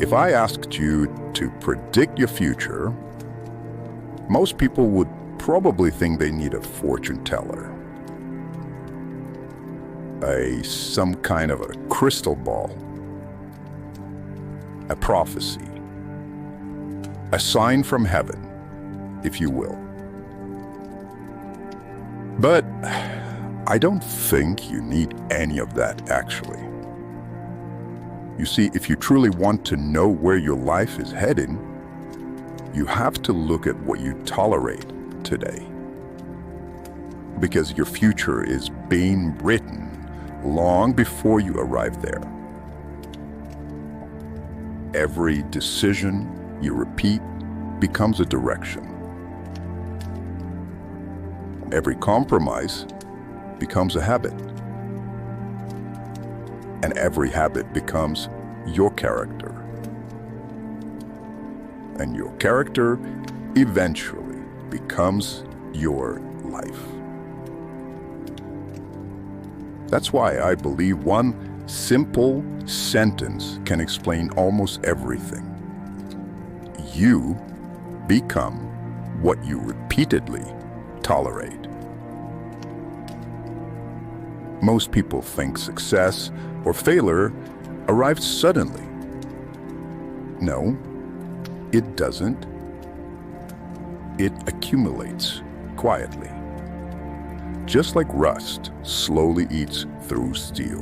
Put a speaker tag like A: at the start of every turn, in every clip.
A: If I asked you to predict your future, most people would probably think they need a fortune teller, some kind of a crystal ball, a prophecy, a sign from heaven, if you will. But I don't think you need any of that, actually. You see, if you truly want to know where your life is heading, you have to look at what you tolerate today. Because your future is being written long before you arrive there. Every decision you repeat becomes a direction. Every compromise becomes a habit. And every habit becomes your character. And your character eventually becomes your life. That's why I believe one simple sentence can explain almost everything. You become what you repeatedly tolerate. Most people think success or failure arrives suddenly. No, it doesn't. It accumulates quietly. Just like rust slowly eats through steel.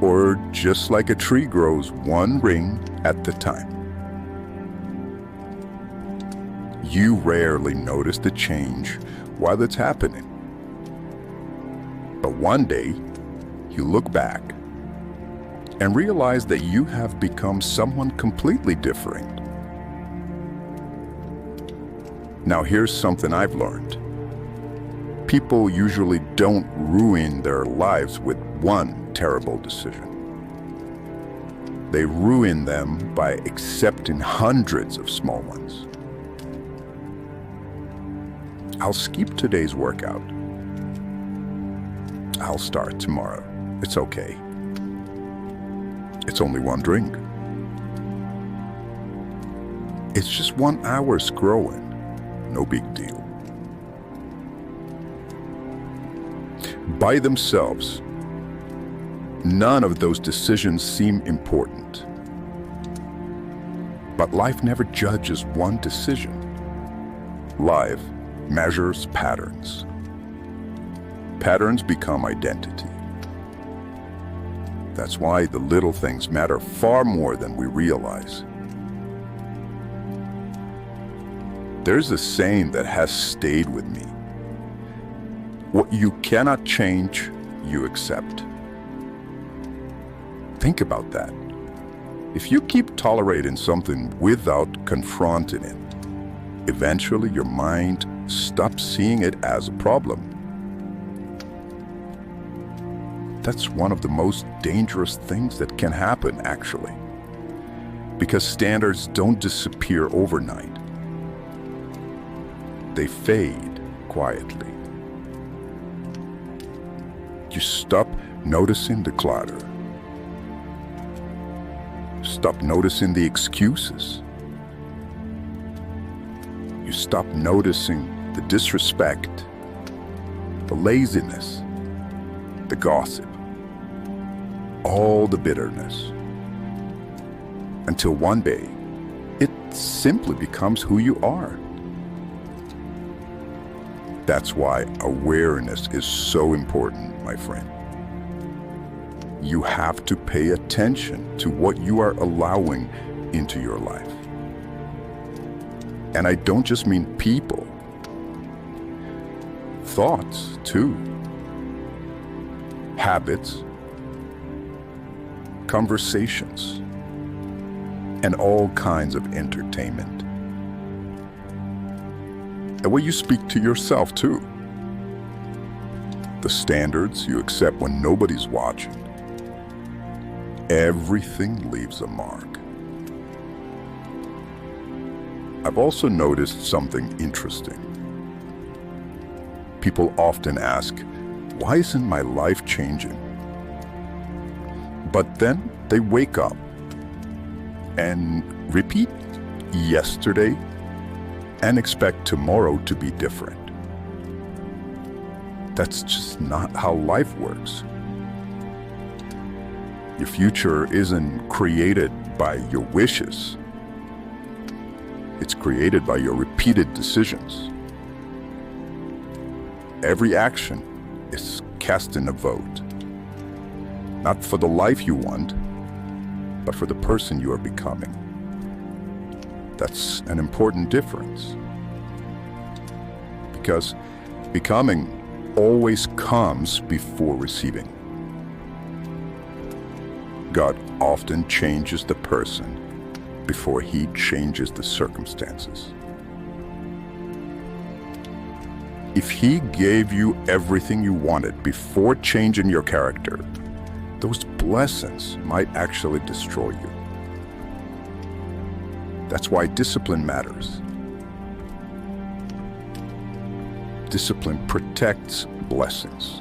A: Or just like a tree grows one ring at the time. You rarely notice the change while it's happening. But one day, you look back and realize that you have become someone completely different. Now here's something I've learned. People usually don't ruin their lives with one terrible decision. They ruin them by accepting hundreds of small ones. I'll skip today's workout. I'll start tomorrow. It's okay. It's only one drink. It's just 1 hour scrolling. No big deal. By themselves, none of those decisions seem important. But life never judges one decision. Life measures patterns. Patterns become identity. That's why the little things matter far more than we realize. There's a saying that has stayed with me. What you cannot change, you accept. Think about that. If you keep tolerating something without confronting it, eventually your mind stops seeing it as a problem. That's one of the most dangerous things that can happen, actually. Because standards don't disappear overnight. They fade quietly. You stop noticing the clutter. Stop noticing the excuses. You stop noticing the disrespect, the laziness, the gossip, all the bitterness. Until one day, it simply becomes who you are. That's why awareness is so important, my friend. You have to pay attention to what you are allowing into your life. And I don't just mean people. Thoughts, too. Habits, conversations, and all kinds of entertainment. And what you speak to yourself, too. The standards you accept when nobody's watching. Everything leaves a mark. I've also noticed something interesting. People often ask, why isn't my life changing? But then they wake up and repeat yesterday and expect tomorrow to be different. That's just not how life works. Your future isn't created by your wishes. It's created by your repeated decisions. Every action is cast in a vote, not for the life you want, but for the person you are becoming. That's an important difference, because becoming always comes before receiving. God often changes the person before he changes the circumstances. If he gave you everything you wanted before changing your character, those blessings might actually destroy you. That's why discipline matters. Discipline protects blessings.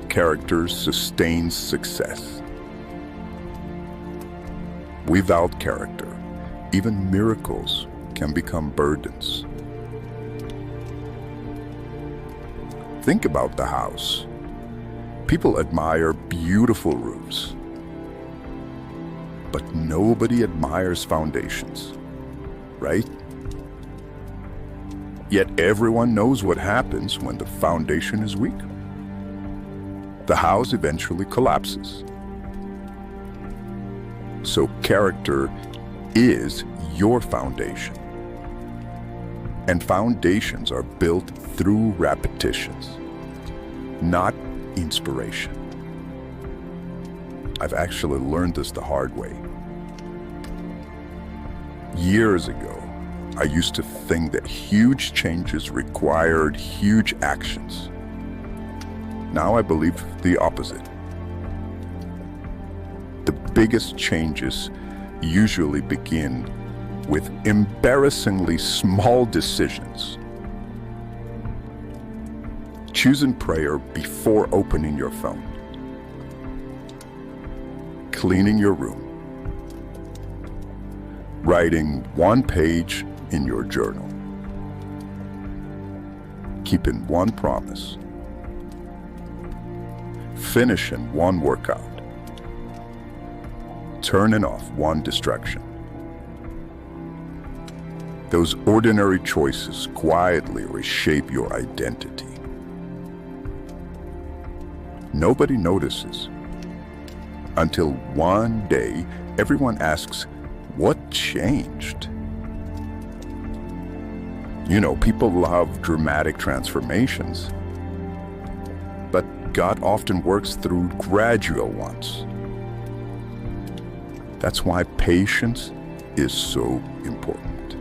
A: Character sustains success. Without character, even miracles can become burdens. Think about the house. People admire beautiful roofs, but nobody admires foundations, right? Yet everyone knows what happens when the foundation is weak. The house eventually collapses. So character is your foundation. And foundations are built through repetitions, not inspiration. I've actually learned this the hard way. Years ago, I used to think that huge changes required huge actions. Now I believe the opposite. The biggest changes usually begin with embarrassingly small decisions. Choosing prayer before opening your phone. Cleaning your room. Writing one page in your journal. Keeping one promise. Finishing one workout. Turning off one distraction. Those ordinary choices quietly reshape your identity. Nobody notices until one day everyone asks, what changed? You know, people love dramatic transformations, but God often works through gradual ones. That's why patience is so important.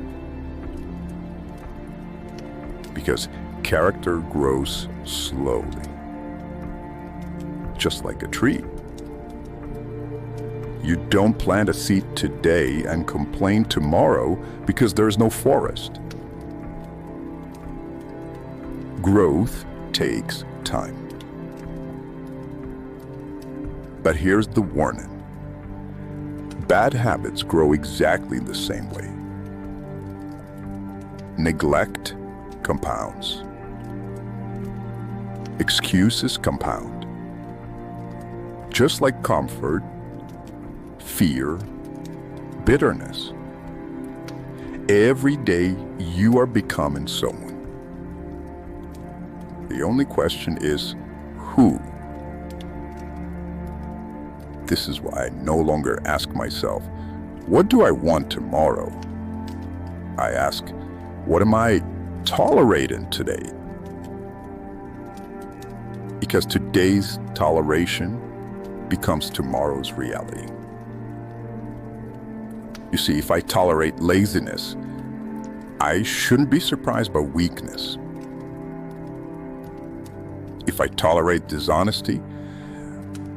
A: Because character grows slowly, just like a tree. You don't plant a seed today and complain tomorrow because there's no forest. Growth takes time. But here's the warning. Bad habits grow exactly the same way. Neglect compounds. Excuses compound. Just like comfort, fear, bitterness. Every day you are becoming someone. The only question is, who? This is why I no longer ask myself, what do I want tomorrow? I ask, what am I tolerating today? Because today's toleration becomes tomorrow's reality. You see, if I tolerate laziness, I shouldn't be surprised by weakness. If I tolerate dishonesty,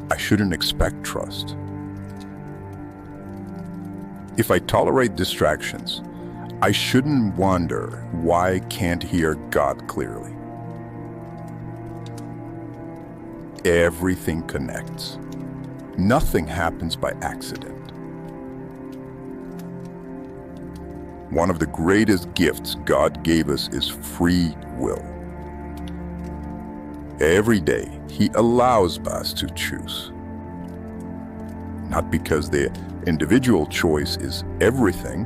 A: I shouldn't expect trust. If I tolerate distractions, I shouldn't wonder why I can't hear God clearly. Everything connects. Nothing happens by accident. One of the greatest gifts God gave us is free will. Every day, He allows us to choose. Not because the individual choice is everything,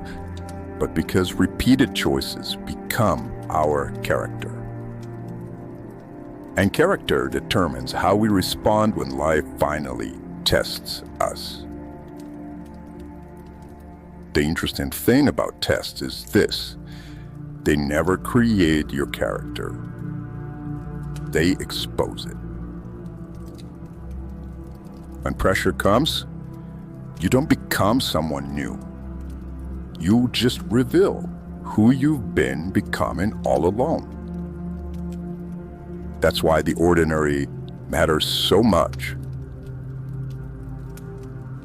A: but because repeated choices become our character. And character determines how we respond when life finally tests us. The interesting thing about tests is this: they never create your character. They expose it. When pressure comes, you don't become someone new. You just reveal who you've been becoming all along. That's why the ordinary matters so much.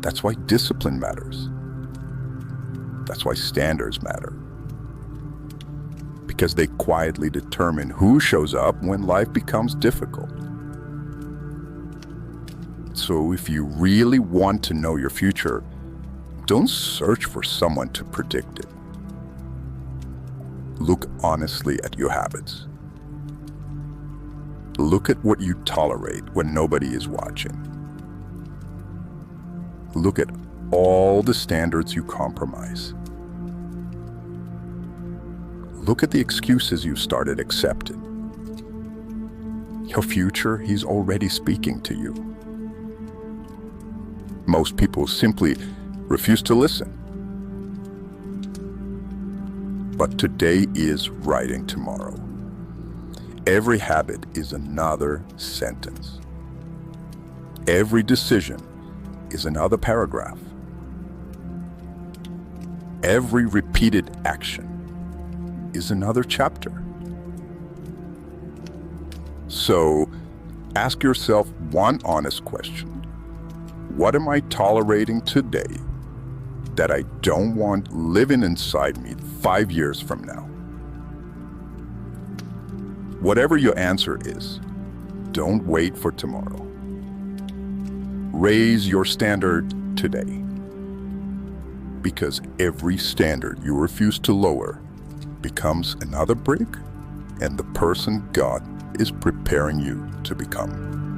A: That's why discipline matters. That's why standards matter. Because they quietly determine who shows up when life becomes difficult. So if you really want to know your future, don't search for someone to predict it. Look honestly at your habits. Look at what you tolerate when nobody is watching. Look at all the standards you compromise. Look at the excuses you've started accepting. Your future, He's already speaking to you. Most people simply refuse to listen. But today is writing tomorrow. Every habit is another sentence. Every decision is another paragraph. Every repeated action is another chapter. So ask yourself one honest question. What am I tolerating today that I don't want living inside me 5 years from now? Whatever your answer is, don't wait for tomorrow. Raise your standard today. Because every standard you refuse to lower becomes another brick and the person God is preparing you to become.